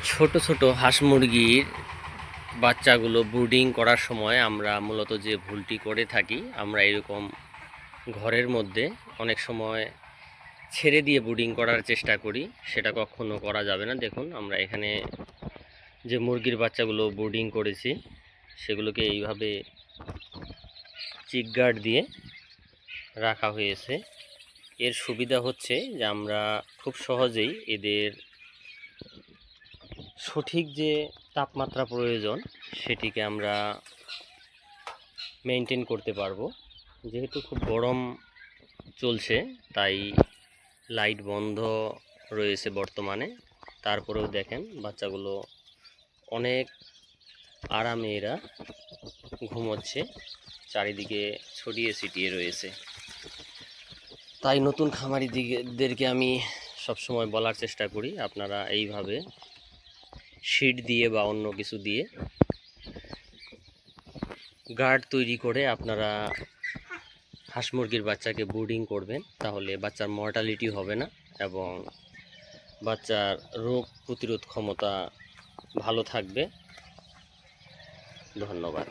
ছোট ছোট হাঁস মুরগির বাচ্চাগুলো ব্রুডিং করার সময় আমরা মূলত যে ভুলটি করে থাকি, আমরা এরকম ঘরের মধ্যে অনেক সময় ছেড়ে দিয়ে ব্রুডিং করার চেষ্টা করি। সেটা কখনো করা যাবে না। দেখুন, আমরা এখানে যে মুরগির বাচ্চাগুলো ব্রুডিং করেছি সেগুলোকে এইভাবে চিক গার্ড দিয়ে রাখা হয়েছে। এর সুবিধা হচ্ছে যে আমরা খুব সহজেই এদের সঠিক যে তাপমাত্রা প্রয়োজন সেটিকে আমরা মেনটেন করতে পারবো। যেহেতু খুব গরম চলছে, তাই লাইট বন্ধ রয়েছে বর্তমানে। তারপরেও দেখেন বাচ্চাগুলো অনেক আরামে এরা ঘুমোচ্ছে, চারিদিকে ছড়িয়ে ছিটিয়ে রয়েছে। তাই নতুন খামারিদেরকে আমি সবসময় বলার চেষ্টা করি, আপনারা এইভাবে শিট দিয়ে বা অন্য কিছু দিয়ে গার্ড তৈরি করে আপনারা হাঁস মুরগির বাচ্চাকে ব্রুডিং করবেন। তাহলে বাচ্চার মর্টালিটি হবে না এবং বাচ্চার রোগ প্রতিরোধ ক্ষমতা ভালো থাকবে। ধন্যবাদ।